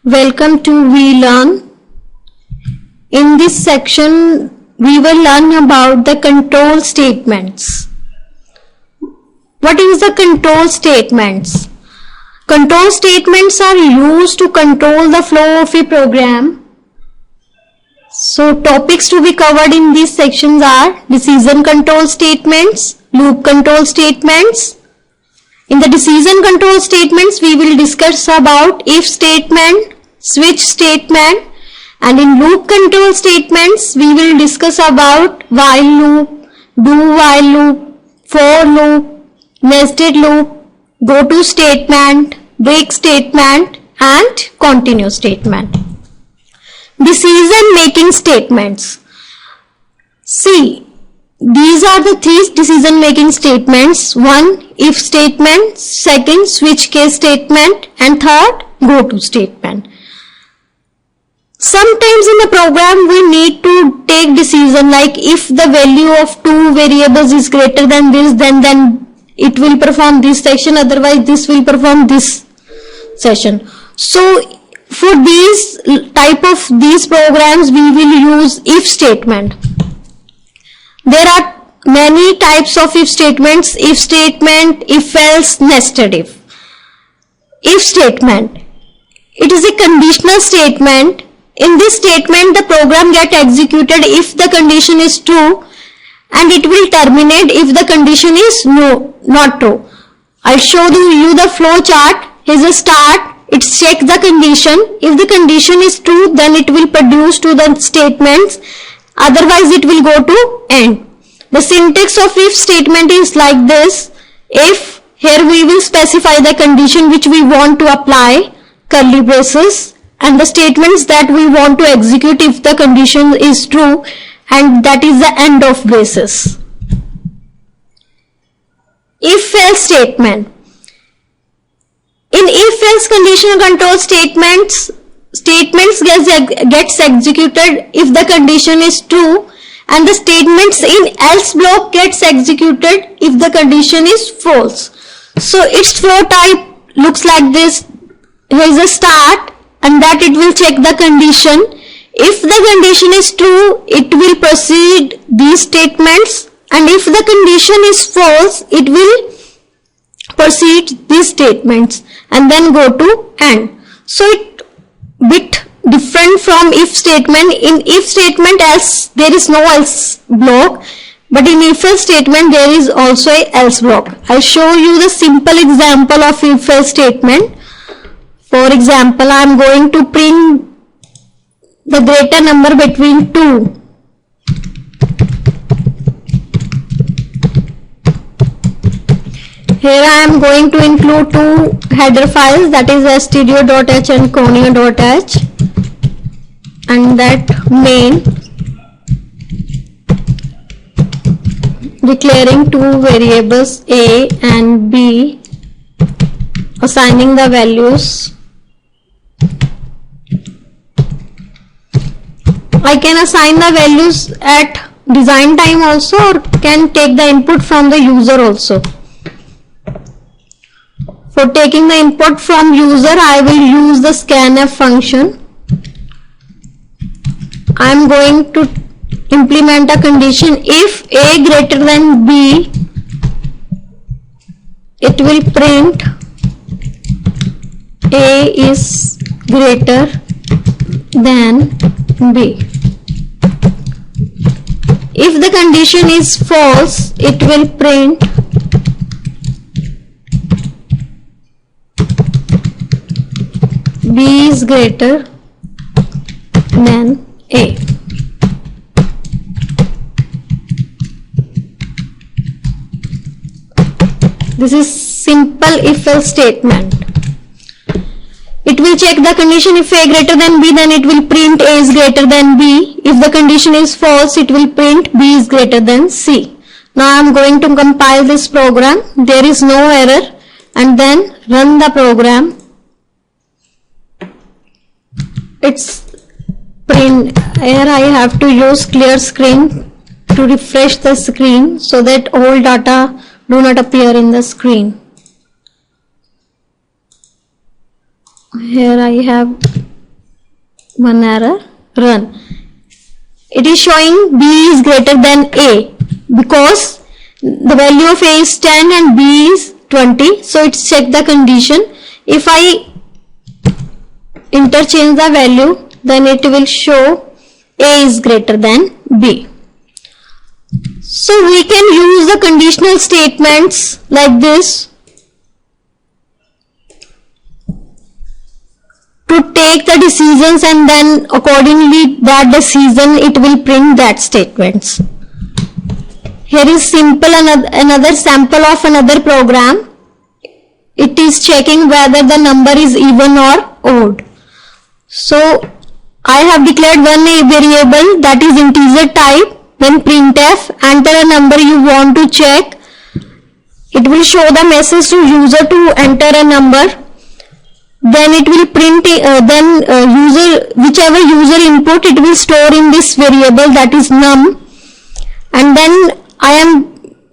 Welcome to VLearn. In this section, we will learn about the control statements. What is the control statements? Control statements are used to control the flow of a program. So topics to be covered in these sections are decision control statements, loop control statements. In the decision control statements, we will discuss about if statement, switch statement, and in loop control statements, we will discuss about while loop, do while loop, for loop, nested loop, go to statement, break statement, and continue statement. Decision making statements. See, these are the three decision making statements. One, if statement. Second, switch case statement. And third, go to statement. Sometimes in the program we need to take decision like if the value of two variables is greater than this, then it will perform this section, otherwise this will perform this session. So for these type of these programs we will use if statement. There are many types of if statements: if statement, if else, nested if. If statement, it is a conditional statement. In this statement, the program gets executed if the condition is true, and it will terminate if the condition is not true. I showed you the flow chart. Here's a start. It checks the condition. If the condition is true, then it will produce to the statements. Otherwise, it will go to end. The syntax of if statement is like this. If, here we will specify the condition which we want to apply, curly braces, and the statements that we want to execute if the condition is true, and that is the end of braces. If else statement. In if else conditional control statements gets executed if the condition is true, and the statements in else block gets executed if the condition is false. So its flow type looks like this. Here is a start, and that it will check the condition. If the condition is true, it will proceed these statements, and if the condition is false, it will proceed these statements and then go to end. So it bit different from if statement. In if statement else, there is no else block, but in if else statement there is also a else block. I'll show you the simple example of if else statement. For example, I am going to print the greater number between 2. Here I am going to include two header files, that is stdio.h and conio.h, and that main declaring two variables a and b, assigning the values. I can assign the values at design time also, or can take the input from the user also. For taking the input from user, I will use the scanf function. I am going to implement a condition if a greater than b, it will print a is greater than b. If the condition is false, it will print b is greater than a. This is simple if else statement. It will check the condition. If a greater than b, then it will print a is greater than b. If the condition is false, it will print b is greater than c. Now I am going to compile this program. There is no error, and then run the program. It's print. Here I have to use clear screen to refresh the screen so that all data do not appear in the screen. Here I have one error, run. It is showing B is greater than A because the value of A is 10 and B is 20. So it's check the condition. If I interchange the value, then it will show A is greater than B. So we can use the conditional statements like this to take the decisions, and then accordingly that decision it will print that statements. Here is simple another sample of another program. It is checking whether the number is even or odd. So I have declared one variable that is integer type. When printf enter a number you want to check, it will show the message to user to enter a number. Then it will print whichever user input it will store in this variable, that is num. And then I am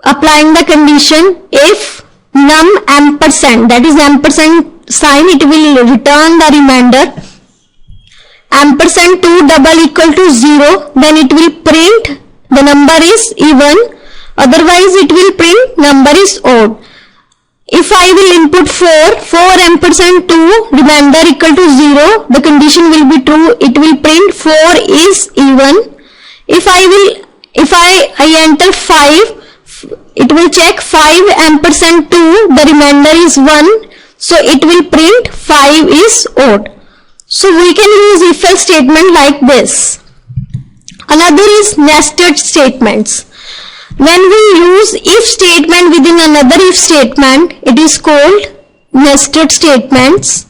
applying the condition if num ampersand, that is ampersand sign, it will return the remainder. Ampersand 2 double equal to 0, then it will print the number is even, otherwise it will print number is odd. If I will input 4 ampersand 2 remainder equal to 0, the condition will be true, it will print 4 is even. If I enter 5, it will check 5 ampersand 2, the remainder is 1, so it will print 5 is odd. So we can use if else statement like this. Another is nested statements. When we use if statement within another if statement, it is called nested statements.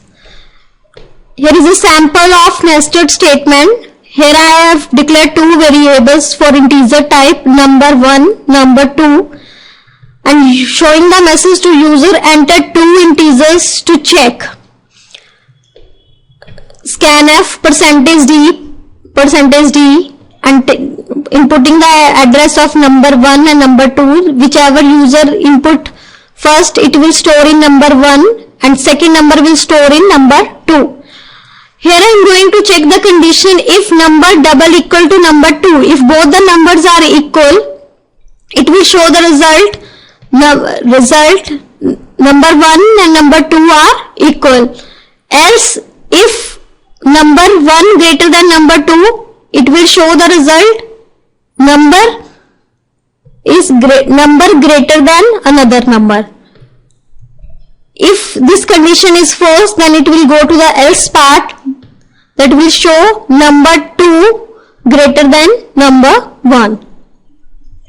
Here is a sample of nested statement. Here I have declared two variables for integer type, number 1, number 2, and showing the message to user enter two integers to check. Scanf %d and inputting the address of number 1 and number 2, whichever user input first it will store in number 1 and second number will store in number 2. Here I am going to check the condition if number double equal to number 2. If both the numbers are equal, it will show the result number 1 and number 2 are equal. Else if number 1 greater than number 2, it will show the result number greater than another number. If this condition is false, then it will go to the else part, that will show number 2 greater than number 1.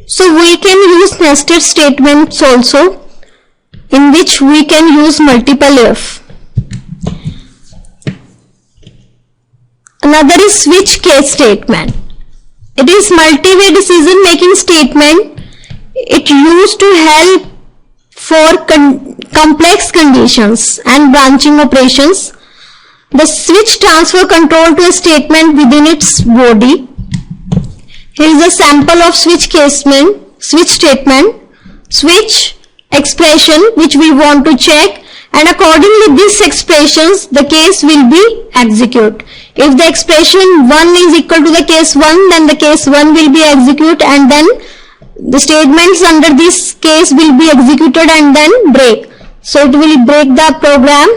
So we can use nested statements also, in which we can use multiple if. Another is switch case statement. It is multi-way decision making statement. It used to help for complex conditions and branching operations. The switch transfer control to a statement within its body. Here is a sample of switch statement. Switch expression which we want to check, and accordingly this expressions the case will be executed. If the expression 1 is equal to the case 1, then the case 1 will be executed, and then the statements under this case will be executed and then break. So it will break the program.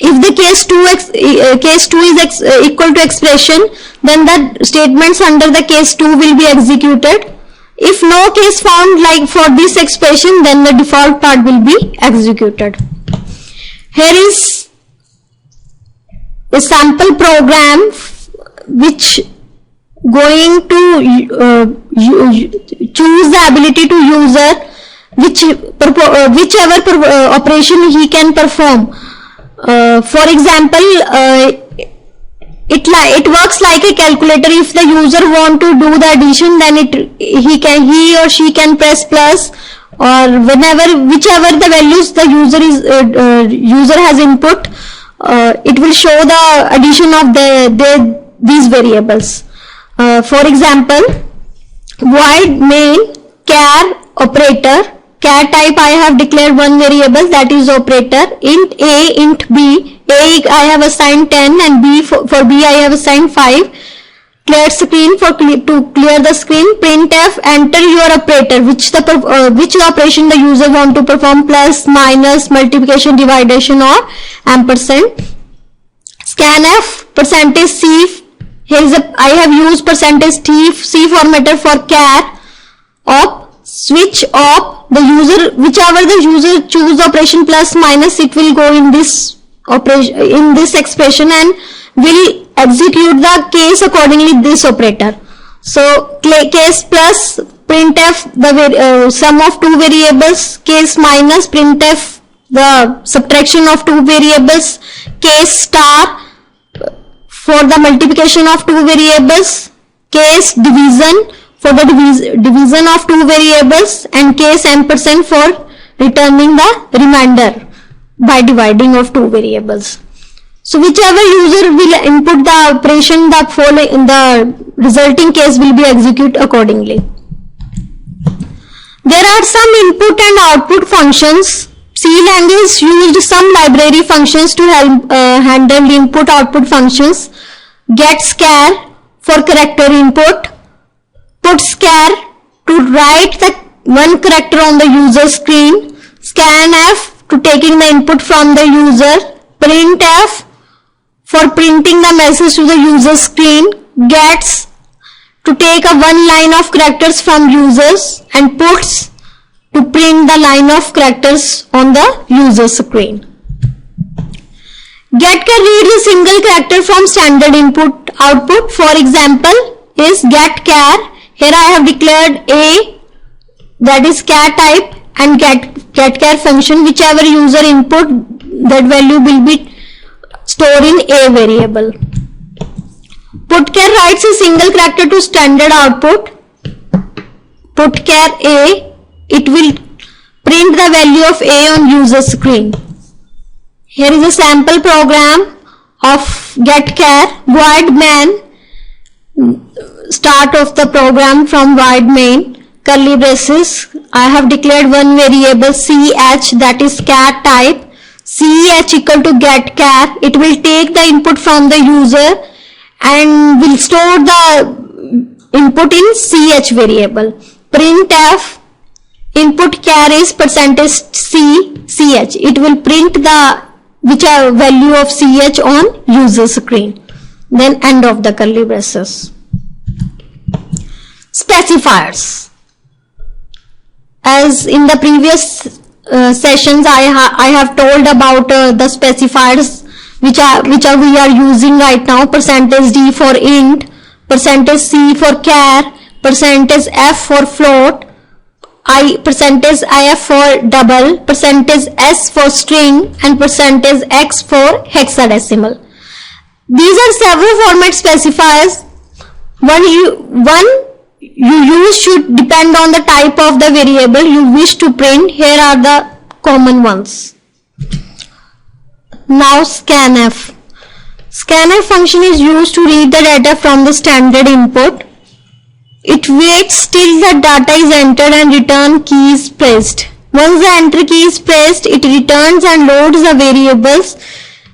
If the case 2 is equal to expression, then the statements under the case 2 will be executed. If no case found like for this expression, then the default part will be executed. Here is a sample program which going to choose the ability to user whichever operation he can perform. For example, it works like a calculator. If the user want to do the addition, then he or she can press plus, or whichever the values the user has input, it will show the addition of these variables. For example, void main char operator. Char type I have declared one variable, that is operator, int a, int b, A I have assigned 10 and B for B I have assigned 5. Clear screen. To clear the screen, printf, enter your operator, which operation the user want to perform, plus, minus, multiplication, division or ampersand. Scanf, %C. I have used %C formatter for char. Op, switch op, whichever the user choose operation plus minus, it will go in this operation, in this expression, and will execute the case accordingly this operator. So case plus, printf the sum of two variables, case minus, printf the subtraction of two variables, case star for the multiplication of two variables, case division for the division of two variables, and case ampersand for returning the remainder by dividing of two variables. So whichever user will input the operation, the resulting case will be executed accordingly. There are some input and output functions. C language used some library functions to help handle input-output functions. GetSchar for character input, PutSchar to write the one character on the user screen, Scanf to taking the input from the user, printf for printing the message to the user screen, gets to take a one line of characters from users, and puts to print the line of characters on the user screen. Get can read a single character from standard input output. For example is getchar. Here I have declared a, that is char type, and getchar function. Whichever user input, that value will be stored in a variable. Putchar writes a single character to standard output. Putchar a, it will print the value of a on user screen. Here is a sample program of getchar. Void main, start of the program from void main, curly braces. I have declared one variable ch, that is char type. Ch equal to getchar. It will take the input from the user and will store the input in ch variable. Printf, input char is %c ch. It will print the whichever value of ch on user screen. Then end of the curly braces. Specifiers. As in the previous sessions, I have told about the specifiers which we are using right now. %d for int, %c for char, %f for float, %if for double, %s for string, and %x for hexadecimal. These are several format specifiers. One you use should depend on the type of the variable you wish to print. Here are the common ones. Now scanf. Scanf function is used to read the data from the standard input. It waits till the data is entered and return key is pressed. Once the enter key is pressed, it returns and loads the variables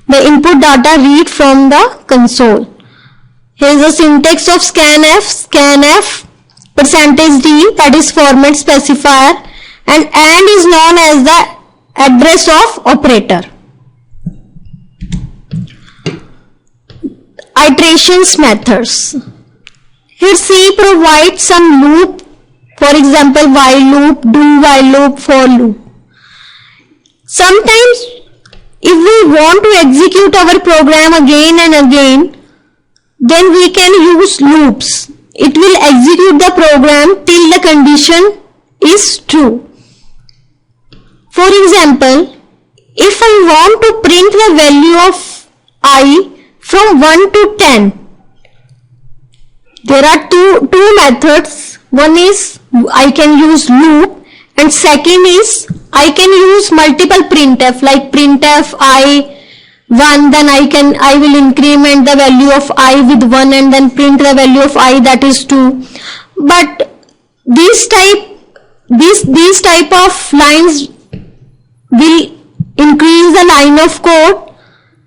the input data read from the console. Here is the syntax of scanf. Scanf, %d, that is format specifier, and is known as the address of operator. Iterations methods. Here C provides some loop, for example while loop, do while loop, for loop. Sometimes if we want to execute our program again and again, then we can use loops. It will execute the program till the condition is true. For example, if I want to print the value of I from 1 to 10, there are two methods. One is I can use loop, and second is I can use multiple printf, like printf I1, then I will increment the value of I with 1 and then print the value of I, that is 2. But these type of lines will increase the line of code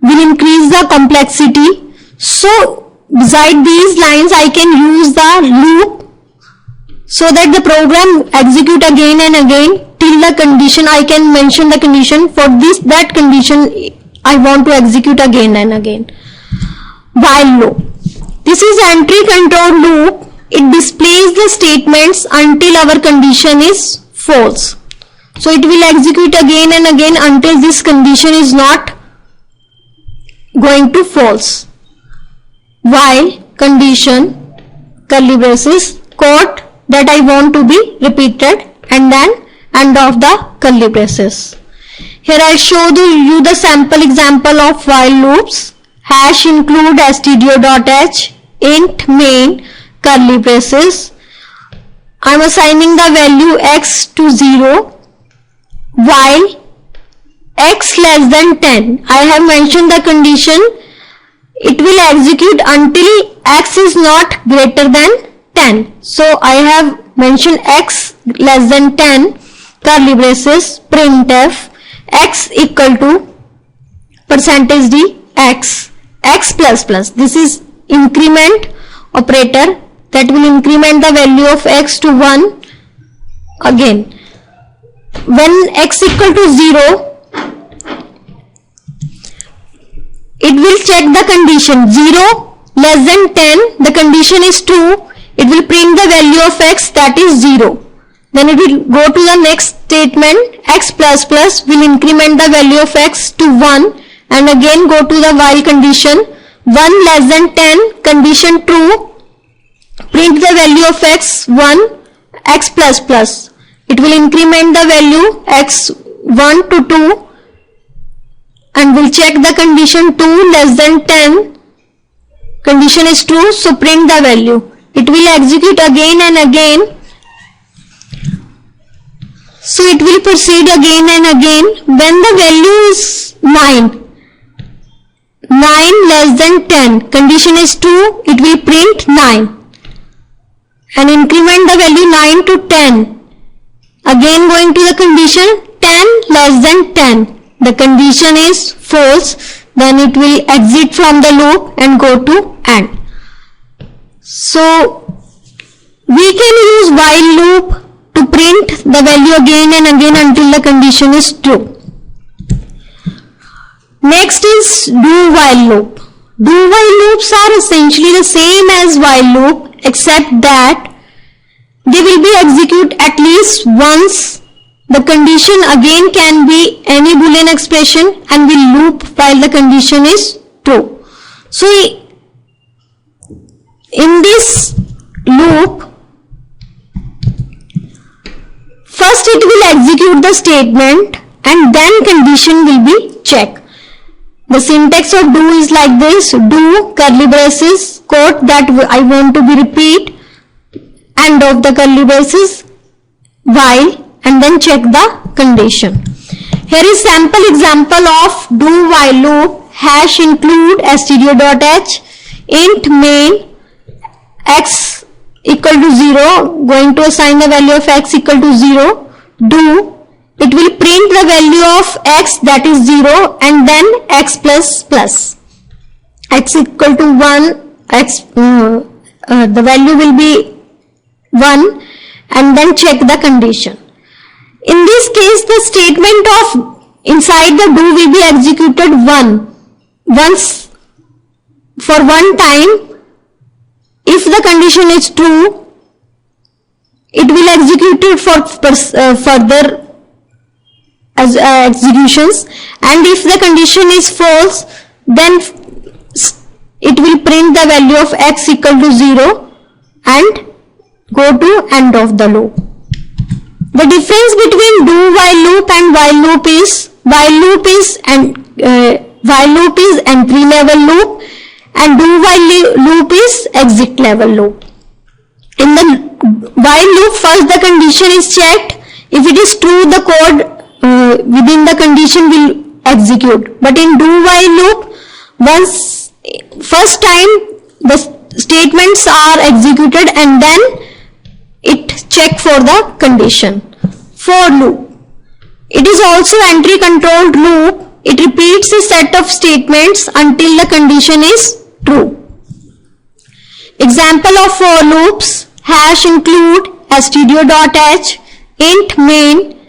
will increase the complexity. So beside these lines I can use the loop so that the program execute again and again till the condition. I can mention the condition for that condition I want to execute again and again. While loop. This is entry control loop. It displays the statements until our condition is false. So it will execute again and again until this condition is not going to false. While condition curly braces code that I want to be repeated and then end of the curly braces. Here I show you the sample example of while loops. Hash include stdio.h int main curly braces. I am assigning the value x to 0 while x less than 10. I have mentioned the condition. It will execute until x is not greater than 10. So I have mentioned x less than 10 curly braces printf x equal to percentage d x plus plus. This is increment operator that will increment the value of x to 1 again. When x equal to 0, it will check the condition 0 less than 10, the condition is true, it will print the value of x that is 0. Then it will go to the next statement, x plus plus will increment the value of x to 1 and again go to the while condition 1 less than 10, condition true, print the value of x 1, x plus plus. It will increment the value x 1 to 2 and will check the condition 2 less than 10, condition is true, so print the value. It will execute again and again. So it will proceed again and again. When the value is 9 less than 10, condition is true, it will print 9 and increment the value 9 to 10. Again going to the condition 10 less than 10, the condition is false, then it will exit from the loop and go to end. So we can use while loop to print the value again and again until the condition is true. Next is do while loop. Do while loops are essentially the same as while loop except that they will be executed at least once. The condition again can be any boolean expression and will loop while the condition is true. So in this loop, first it will execute the statement and then condition will be checked. The syntax of do is like this: do curly braces code that I want to be repeat, end of the curly braces, while, and then check the condition. Here is sample example of do while loop. Hash include stdio.h int main x equal to 0, going to assign the value of x equal to 0, do, it will print the value of x that is 0 and then x plus plus, x equal to 1, x the value will be 1 and then check the condition. In this case the statement of inside the do will be executed once for one time. If the condition is true, it will execute it for further executions, and if the condition is false, then it will print the value of x equal to 0 and go to end of the loop. The difference between do while loop and while loop is while loop is entry level loop and do while loop is exit level loop. In the while loop, first the condition is checked. If it is true, the code within the condition will execute. But in do while loop, first time the statements are executed and then it check for the condition. For loop, it is also entry controlled loop. it repeats a set of statements until the condition is true. Example of for loops: hash include stdio.h, int main,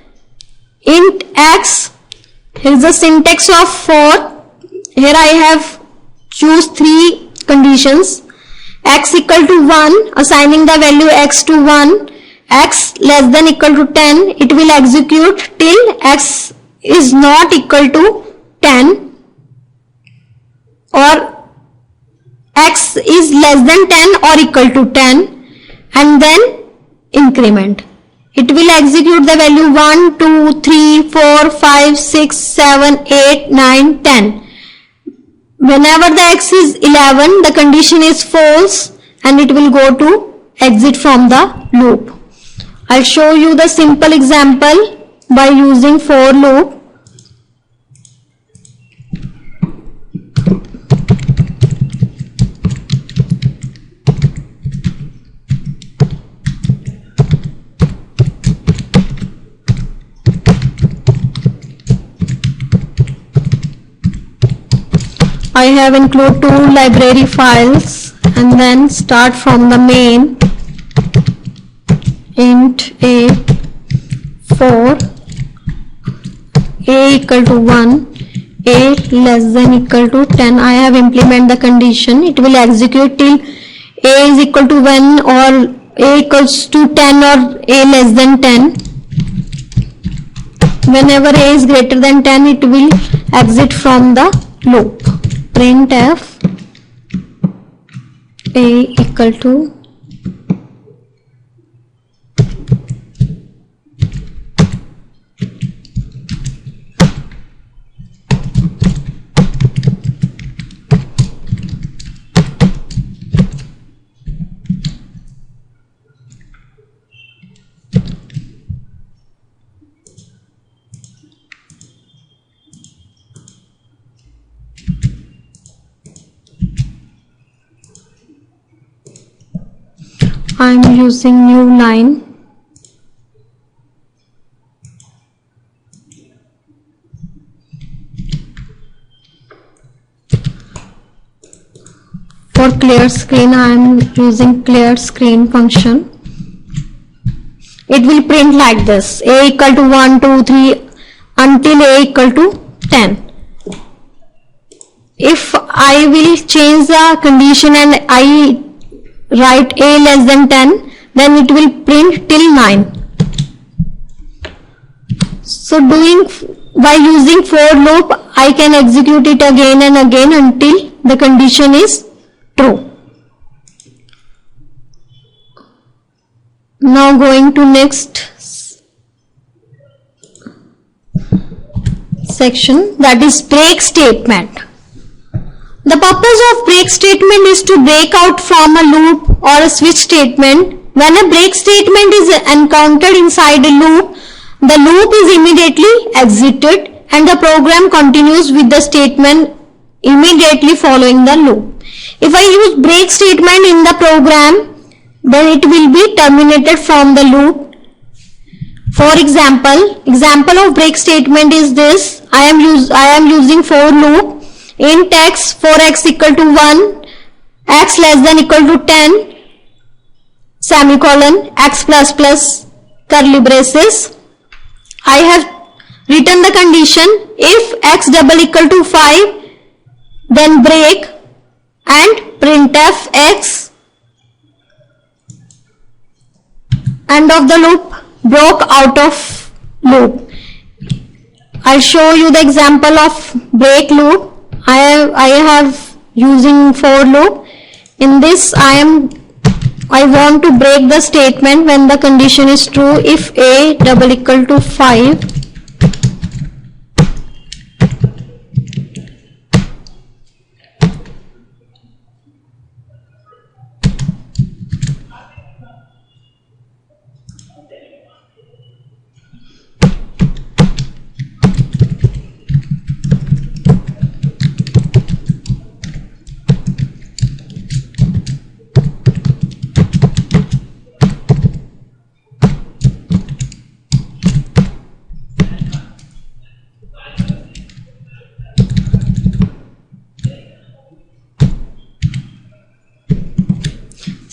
int x. Here is the syntax of for. Here I have choose 3 conditions. X equal to 1, assigning the value x to 1. X less than equal to 10, it will execute till x is not equal to 10, or x is less than 10 or equal to 10, and then increment. It will execute the value 1, 2, 3, 4, 5, 6, 7, 8, 9, 10. Whenever the x is 11, the condition is false and it will go to exit from the loop. I'll show you the simple example by using for loop. I have include 2 library files and then start from the main. Int a 4, a equal to 1, a less than equal to 10. I have implement the condition. It will execute till a is equal to 1 or a equals to 10 or a less than 10. Whenever a is greater than 10, it will exit from the loop. Printf a equal to I am using new line. For clear screen, I am using clear screen function. It will print like this: a equal to 1, 2, 3 until a equal to 10. If I will change the condition and I write a less than 10, then it will print till 9. So by using for loop, I can execute it again and again until the condition is true. Now going to next section, that is break statement. The purpose of break statement is to break out from a loop or a switch statement. When a break statement is encountered inside a loop, the loop is immediately exited and the program continues with the statement immediately following the loop. If I use break statement in the program, then it will be terminated from the loop. For example of break statement is this. I am using for loop. Int x, for x equal to 1, x less than equal to 10, semicolon, x plus plus, curly braces. I have written the condition: if x double equal to 5, then break and printf x. End of the loop, broke out of loop. I'll show you the example of break loop. I have using for loop. In this I want to break the statement when the condition is true. If a double equal to 5,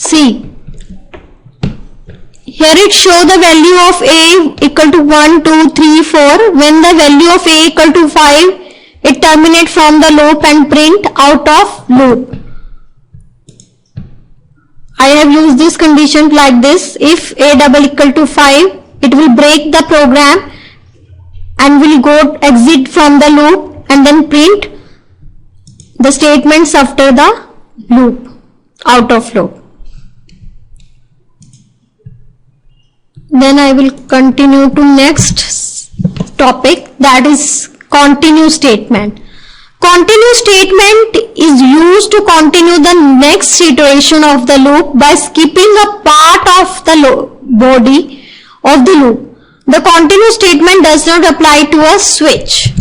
See, here it show the value of a equal to 1, 2, 3, 4. When the value of a equal to 5, it terminate from the loop and print out of loop. I have used this condition like this. If a double equal to 5, it will break the program and will go exit from the loop and then print the statements after the loop, out of loop. Then I will continue to next topic, that is continue statement. Continue statement is used to continue the next iteration of the loop by skipping a part of the body of the loop. The continue statement does not apply to a switch.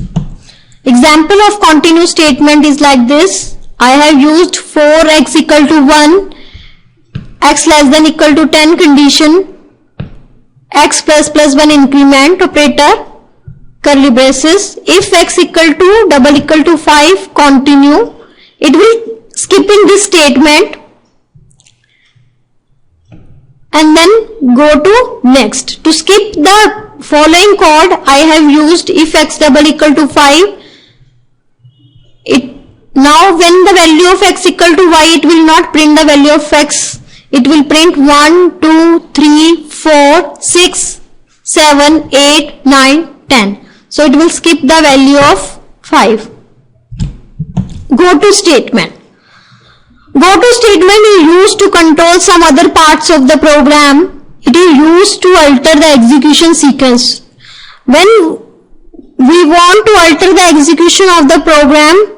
Example of continue statement is like this. I have used 4x equal to 1, x less than equal to 10 condition, x plus plus 1 increment operator, curly braces. If x equal to double equal to 5, continue. It will skipping this statement and then go to next. To skip the following code, I have used if x double equal to 5. Now when the value of x equal to y, it will not print the value of x. It will print 1, 2, 3, 4, 6, 7, 8, 9, 10. So it will skip the value of 5. Go to statement. Go to statement is used to control some other parts of the program. It is used to alter the execution sequence. When we want to alter the execution of the program,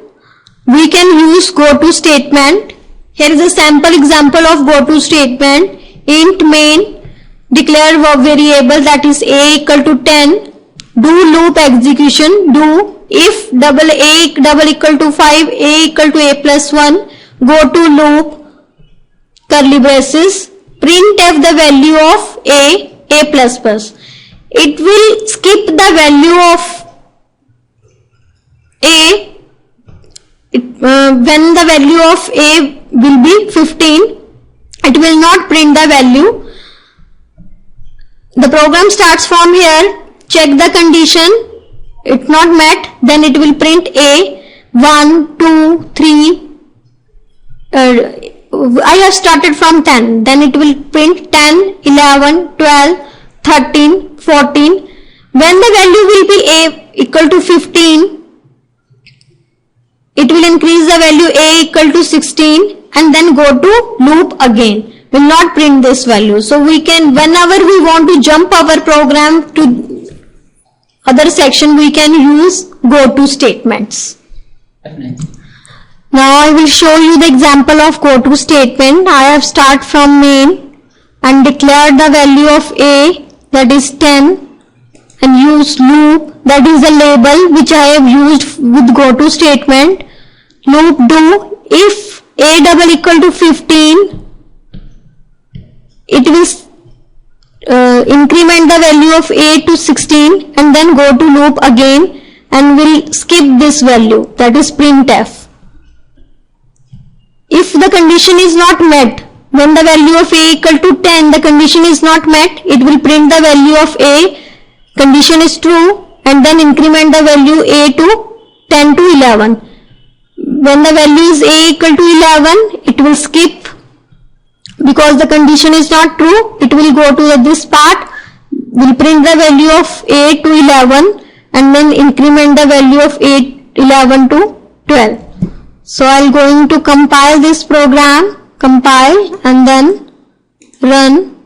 we can use go to statement. Here is a sample example of go to statement. Int main, declare a variable that is a equal to 10. Do loop execution. Do if double equal to 5, a equal to a plus 1. Go to loop, curly braces, printf the value of a plus plus. It will skip the value of a when the value of a will be 15. It will not print the value. The program starts from here. Check the condition. It's not met. Then it will print a 1, 2, 3. I have started from 10. Then it will print 10, 11, 12, 13, 14. When the value will be a equal to 15, it will increase the value a equal to 16 and then go to loop again. Will not print this value. So we can, whenever we want to jump our program to other section, we can use go to statements. Now I will show you the example of go to statement. I have start from main and declared the value of a, that is 10, and use loop, that is the label which I have used with go to statement. Loop do if a double equal to 15, it will increment the value of a to 16 and then go to loop again and will skip this value, that is printf. If the condition is not met, when the value of a equal to 10, the condition is not met, it will print the value of a, condition is true, and then increment the value a to 10 to 11. When the value is a equal to 11, it will skip because the condition is not true. It will go to this part, will print the value of a to 11 and then increment the value of 11 to 12. So I am going to compile this program, compile and then run.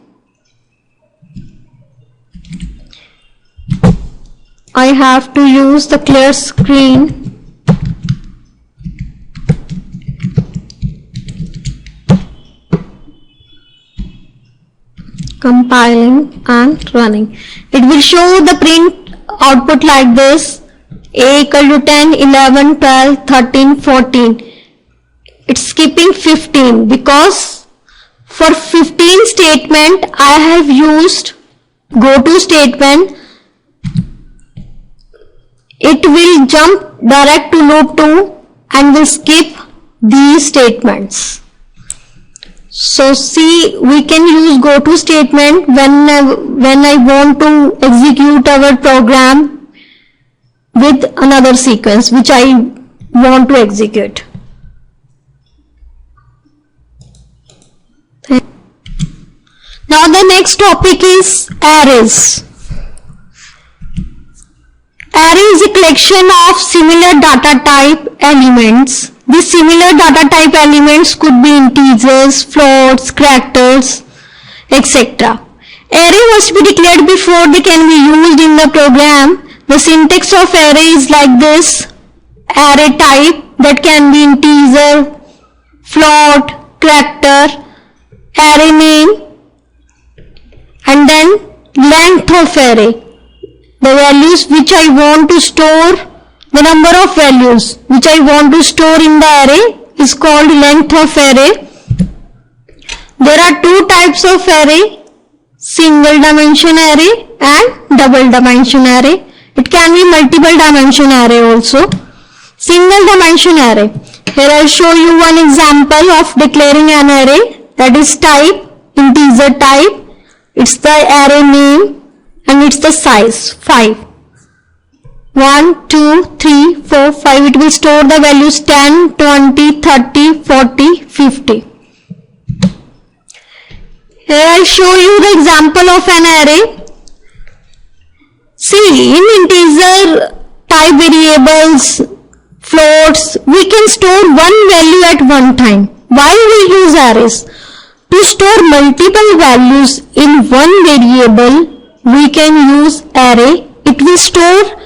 I have to use the clear screen. Compiling and running. It will show the print output like this: a equal to 10, 11, 12, 13, 14. It's skipping 15 because for 15 statement I have used go to statement. It will jump direct to loop 2 and will skip these statements. So see, we can use go to statement when I want to execute our program with another sequence which I want to execute. Now the next topic is arrays. Array is a collection of similar data type elements. These similar data type elements could be integers, floats, characters, etc. Array must be declared before they can be used in the program. The syntax of array is like this. Array type, that can be integer, float, character, array name, and then length of array. The values which I want to store, the number of values which I want to store in the array is called length of array. There are two types of array, single dimension array and double dimension array. It can be multiple dimension array also. Single dimension array. Here I will show you one example of declaring an array, that is type, integer type. It's the array name and it's the size 5. 1, 2, 3, 4, 5. It will store the values 10, 20, 30, 40, 50. Here I will show you the example of an array. See, in integer type variables, floats, we can store one value at one time. Why we use arrays? To store multiple values in one variable, we can use array. It will store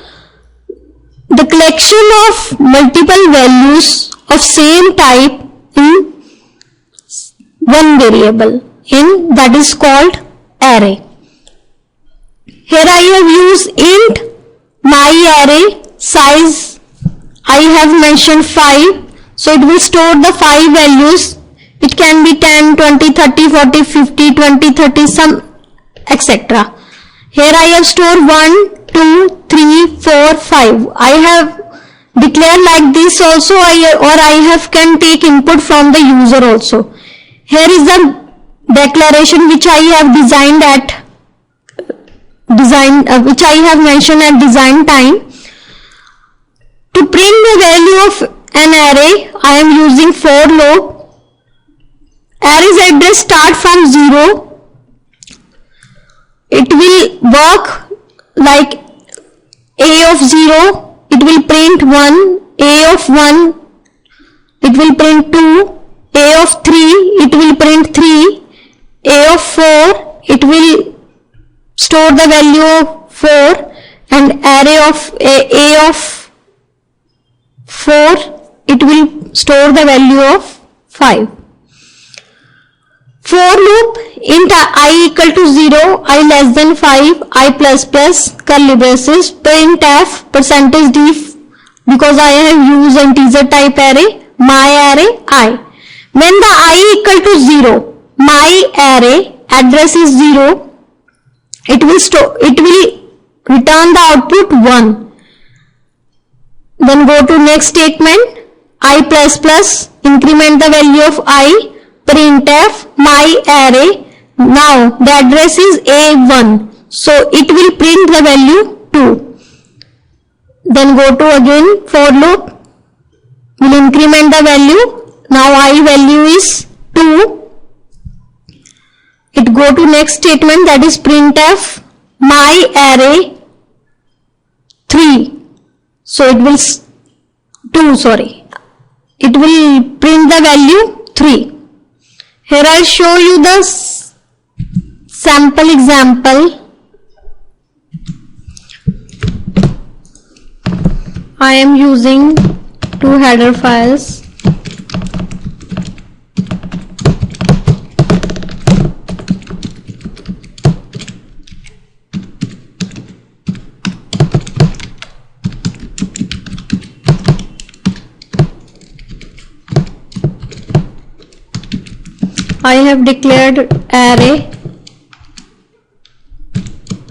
the collection of multiple values of same type in one variable, that is called array. Here I have used int myArray size. I have mentioned 5, so it will store the 5 values. It can be 10, 20, 30, 40, 50, 20, 30, some etc. Here I have stored 1, 2, 3, 4, 5. I have declared like this also, or I can take input from the user also. Here is the declaration which I have which I have mentioned at design time. To print the value of an array, I am using for loop. Array's address start from 0. It will work like a of 0, it will print 1, a of 1, it will print 2, a of 3, it will print 3, a of 4, it will store the value of 4, and array of a of 4, it will store the value of 5. For loop, int I equal to 0, I less than 5, I plus plus, curly braces, printf, percentage d, because I have used integer type array, my array I. When the I equal to 0, my array address is 0, it will return the output 1. Then go to next statement, I plus plus, increment the value of I, printf my array. Now the address is A1, so it will print the value 2. Then go to again for loop, will increment the value. Now I value is 2. It go to next statement, that is printf my array 3. So it will it will print the value 3. Here I will show you the sample example. I am using 2 header files. I have declared array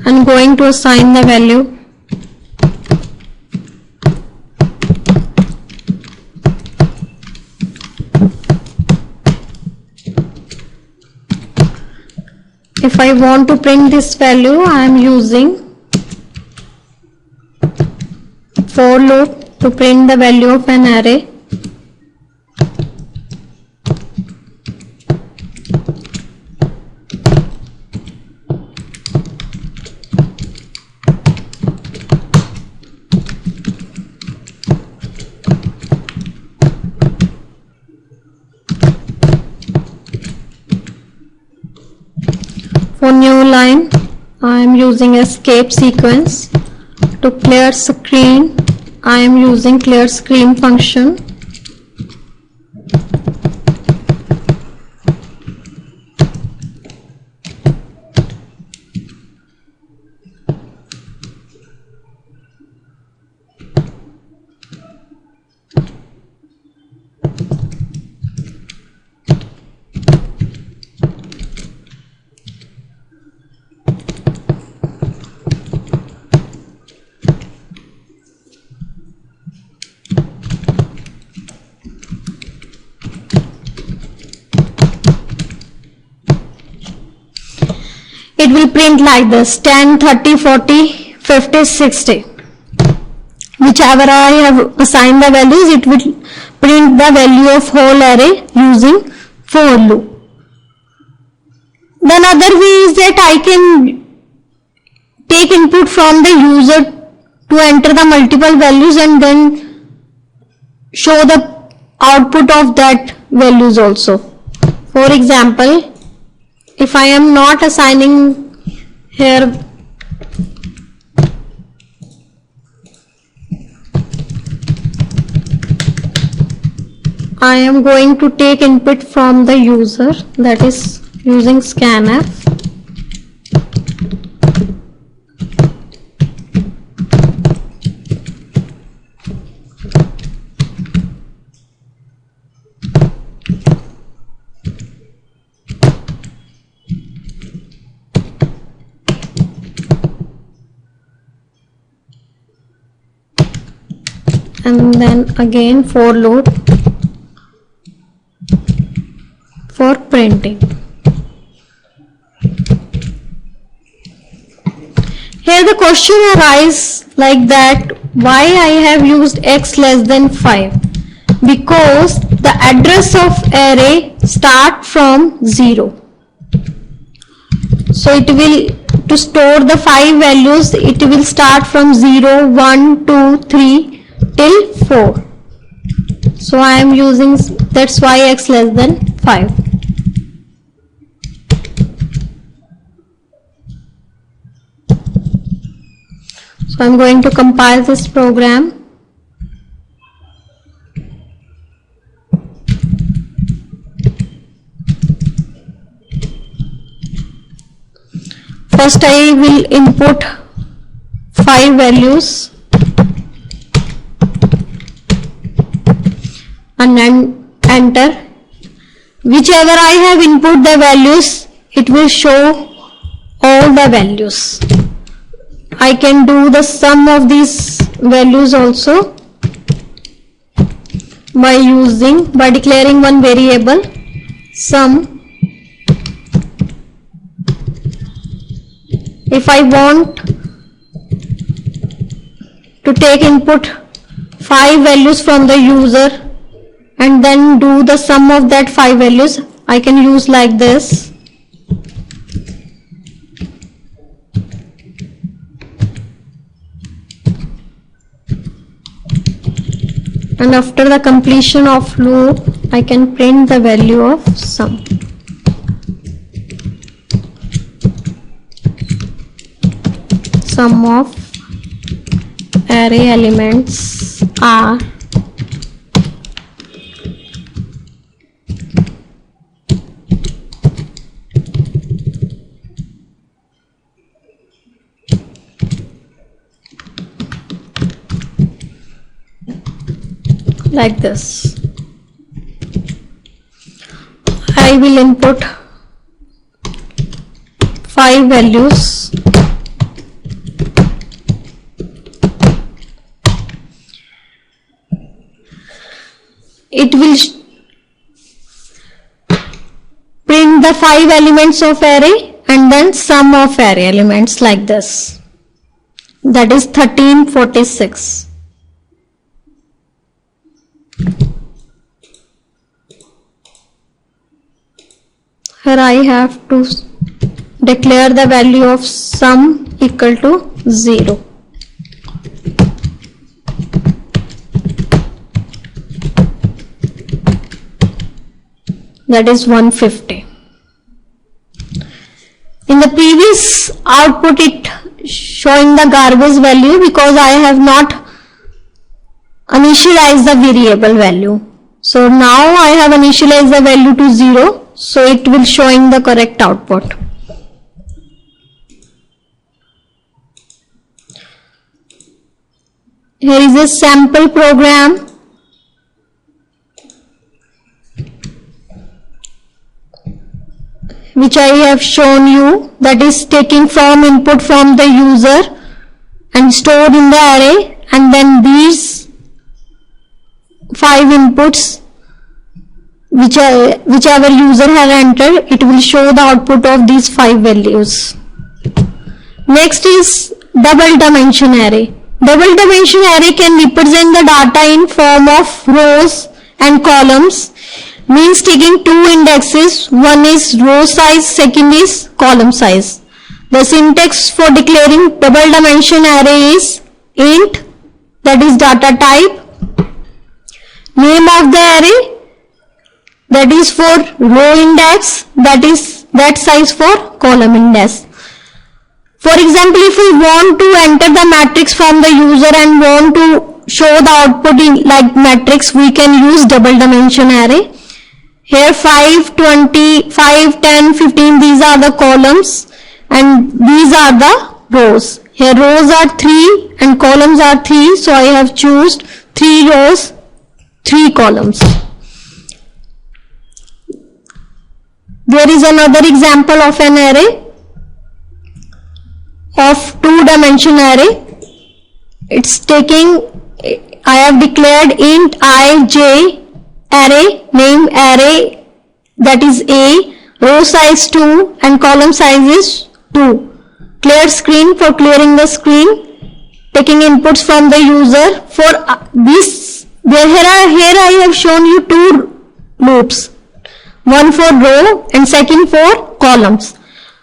and going to assign the value. If I want to print this value, I am using for loop to print the value of an array. For new line, I am using escape sequence. To clear screen, I am using clear screen function. It will print like this: 10, 30, 40, 50, 60. Whichever I have assigned the values, it will print the value of whole array using for loop. Then other way is that I can take input from the user to enter the multiple values and then show the output of that values also. For example, if I am not assigning here I am going to take input from the user, that is using scanf. And then again for loop for printing. Here the question arises like that: why I have used x less than 5? Because the address of array start from 0. So it will, to store the 5 values, it will start from 0, 1, 2, 3 till 4. So I am using, that's why x less than 5. So I am going to compile this program. First I will input 5 values and then enter. Whichever I have input the values, it will show all the values. I can do the sum of these values also by declaring one variable sum. If I want to take input 5 values from the user and then do the sum of that 5 values, I can use like this. And after the completion of loop, I can print the value of sum. Sum of array elements are like this. I will input 5 values. It will print the 5 elements of array and then sum of array elements like this. That is 1346. Here I have to declare the value of sum equal to 0. That is 150. In the previous output it showing the garbage value because I have not initialized the variable value. So now I have initialized the value to 0, so it will showing the correct output. Here is a sample program. Which I have shown you, that is taking from input from the user and stored in the array, and then these 5 inputs whichever user has entered, it will show the output of these 5 values. Next is double dimension array. Double dimension array can represent the data in form of rows and columns. Means taking 2 indexes, one is row size, second is column size. The syntax for declaring double dimension array is int, that is data type, name of the array, that is for row index, that is that size for column index. For example, if we want to enter the matrix from the user and want to show the output in like matrix, we can use double dimension array. Here 5, 20, 5, 10, 15, these are the columns and these are the rows. Here rows are 3 and columns are 3, so I have chosen 3 rows, 3 columns. There is another example of an array of 2 dimension array. It's taking, I have declared int I, j, array, name array, that is A, row size 2 and column size is 2. Clear screen for clearing the screen, taking inputs from the user. For this, here I have shown you 2 loops, one for row and second for columns.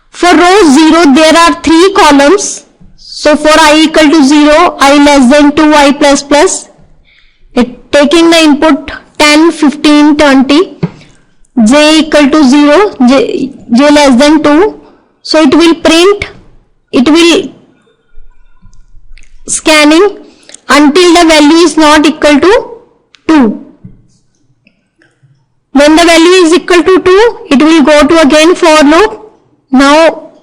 For row 0 there are 3 columns, so for I equal to 0, I less than 2, I plus plus, it taking the input 10, 15, 20, j equal to 0, j less than 2, so it will print, it will scanning until the value is not equal to 2. When the value is equal to 2, it will go to again for loop. Now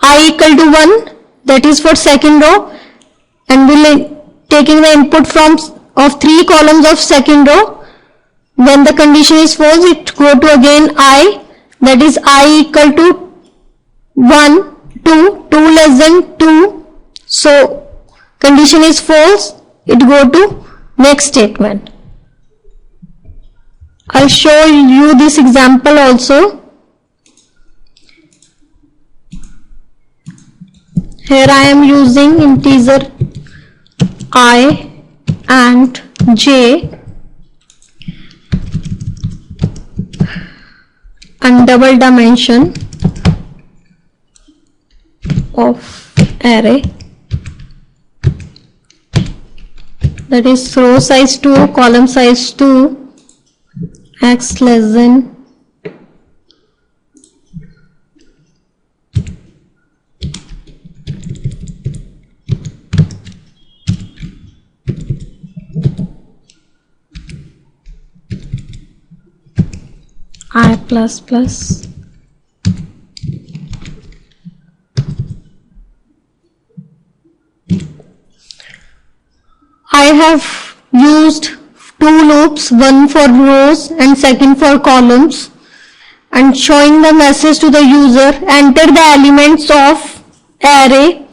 I equal to 1, that is for second row, and will taking the input from of 3 columns of second row. When the condition is false, it go to again I, that is I equal to 1, 2, 2 less than 2, so condition is false, it go to next statement. I'll show you this example also. Here I am using integer I and j and double dimension of array, that is row size 2, column size 2, x less than I plus plus. I have used 2 loops, one for rows and second for columns, and showing the message to the user, enter the elements of array,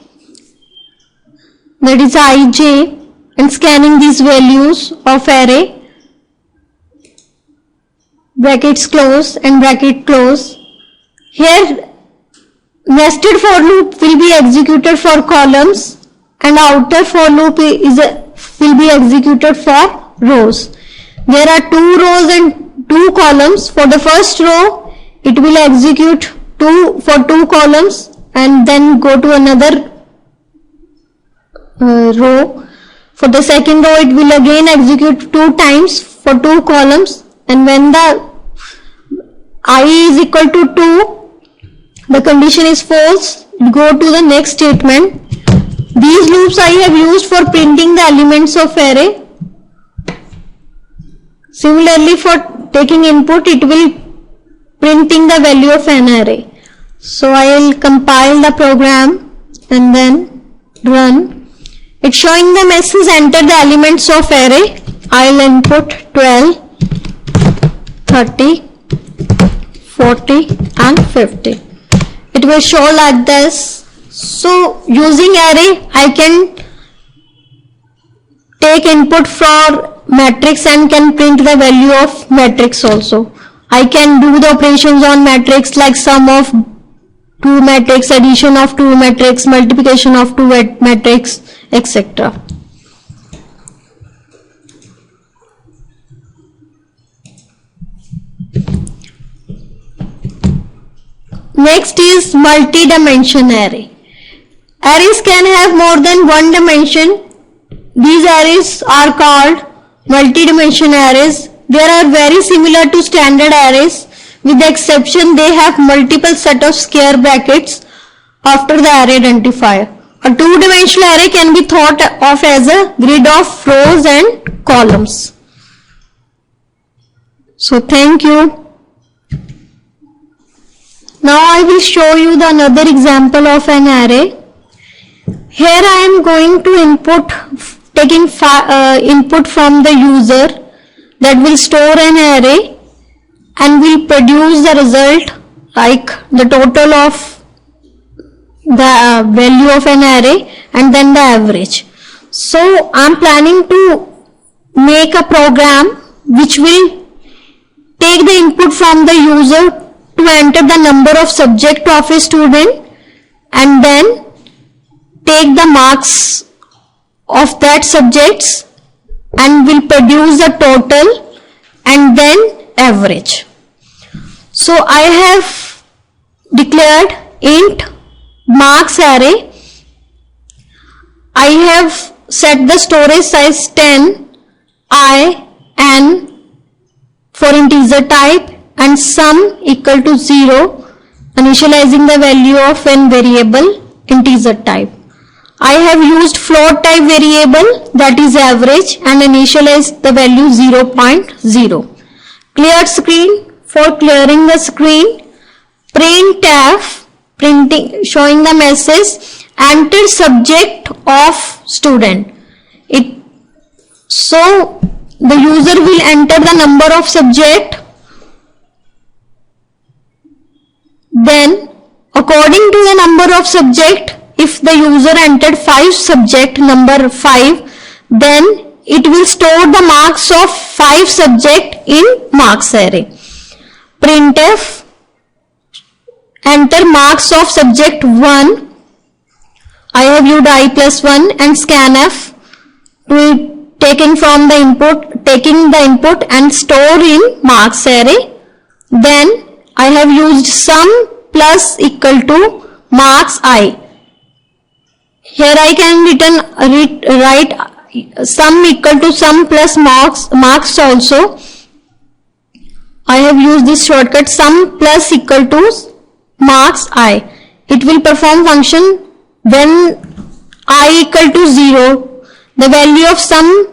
that is ij, and scanning these values of array, brackets close and bracket close. Here nested for loop will be executed for columns and outer for loop will be executed for rows. There are 2 rows and 2 columns. For the first row, it will execute for 2 columns and then go to another row. For the second row, it will again execute 2 times for 2 columns, and when the I is equal to 2, the condition is false, go to the next statement. These loops I have used for printing the elements of array. Similarly, for taking input, it will printing the value of an array. So I will compile the program and then run. It's showing the message enter the elements of array. I will input 12, 30, 40 and 50. It will show like this. So using array, I can take input for matrix and can print the value of matrix also. I can do the operations on matrix like sum of 2 matrix, addition of 2 matrix, multiplication of 2 matrix, etc. Next is multi-dimension array. Arrays can have more than one dimension. These arrays are called multi-dimension arrays. They are very similar to standard arrays, with the exception they have multiple set of square brackets after the array identifier. A two-dimensional array can be thought of as a grid of rows and columns. So thank you. Now I will show you the another example of an array. Here I am going to taking input from the user that will store an array and will produce the result like the total of the value of an array and then the average. So I am planning to make a program which will take the input from the user to enter the number of subject of a student and then take the marks of that subjects and will produce the total and then average. So I have declared int marks array. I have set the storage size 10, I, n for integer type and sum equal to 0, initializing the value of n variable integer type. I have used float type variable, that is average, and initialized the value 0.0. Clear screen. For clearing the screen, printf, showing the message enter subject of student. So the user will enter the number of subject. Then according to the number of subject, if the user entered 5 subject, number 5, then it will store the marks of 5 subject in marks array. Printf enter marks of subject 1. I have used I plus 1 and scanf to taking the input and store in marks array. Then I have used sum plus equal to marks I. Here I can write sum equal to sum plus marks also. I have used this shortcut sum plus equal to marks I. It will perform function when I equal to 0. The value of sum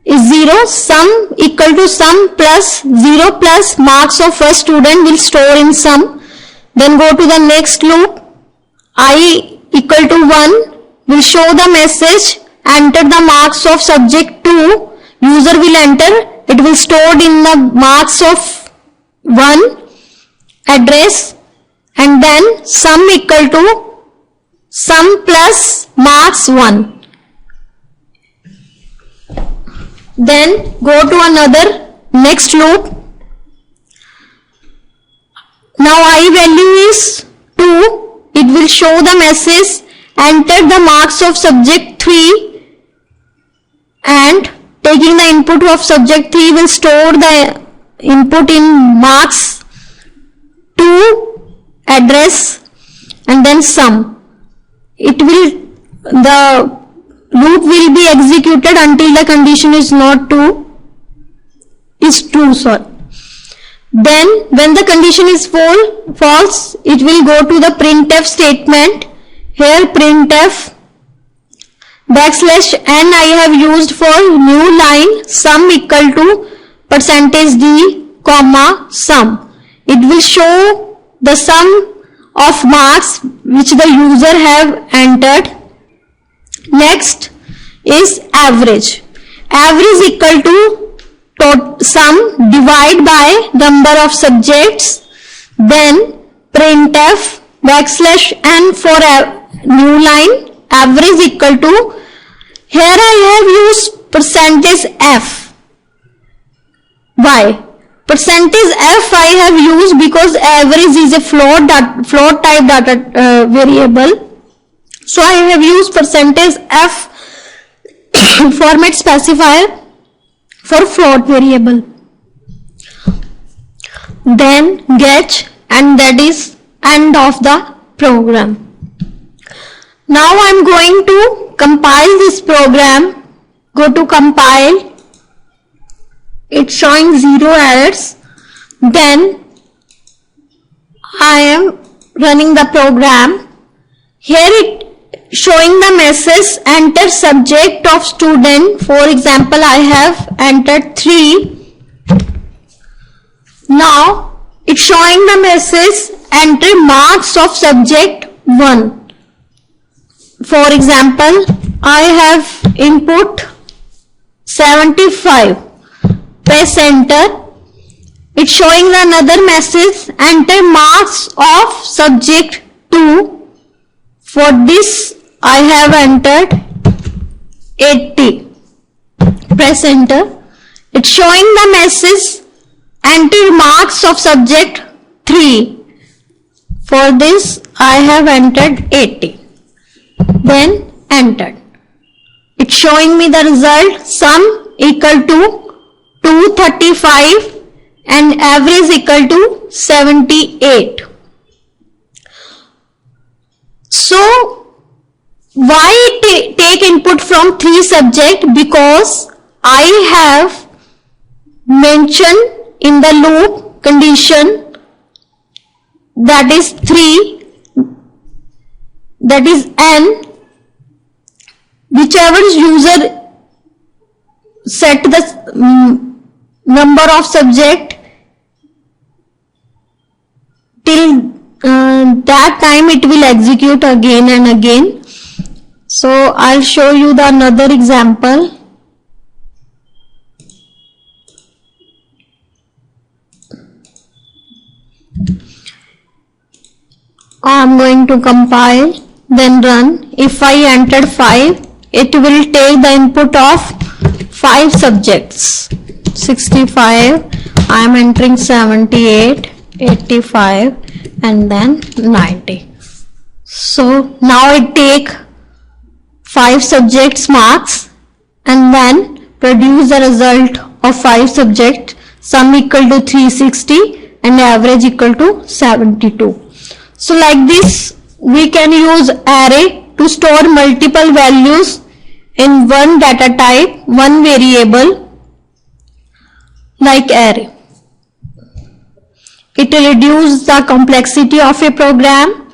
is 0. Sum equal to sum plus 0 plus marks of first student will store in sum. Then go to the next loop. I equal to 1 will show the message enter the marks of subject 2. User will enter. It will stored in the marks of 1 address and then sum equal to sum plus marks 1. Then go to another next loop. Now I value is 2. It it will show the message enter the marks of subject 3, and taking the input of subject 3 will store the input in marks 2 address and then sum. It will, the loop will be executed until the condition is true. Then when the condition is false, it will go to the printf statement. Here printf \n I have used for new line sum equal to %d comma sum. It will show the sum of marks which the user have entered. Next is average. Average equal to sum divide by number of subjects. Then printf \n for new line average equal to, here I have used %f. Why? %f I have used because average is a float type data variable. So I have used %f format specifier for float variable. Then get, and that is end of the program. Now I am going to compile this program. Go to compile. It's showing 0 errors. Then I am running the program. Here it showing the message enter subject of student. For example, I have entered 3. Now it's showing the message enter marks of subject 1. For example, I have input 75. Press enter. It's showing another message enter marks of subject 2. For this I have entered 80. Press enter. It's showing the message enter marks of subject 3. For this I have entered 80. Then entered. It's showing me the result sum equal to 235 and average equal to 78. So why take input from 3 subject? Because I have mentioned in the loop condition that is 3, that is n, whichever user set the number of subject till that time it will execute again and again. So I'll show you the another example. I'm going to compile, then run. If I entered 5, it will take the input of 5 subjects. 65, I am entering 78, 85 and then 90. So now it take 5 subjects marks and then produce the result of 5 subjects, sum equal to 360 and average equal to 72. So like this we can use array to store multiple values in one data type, one variable like array. It will reduce the complexity of a program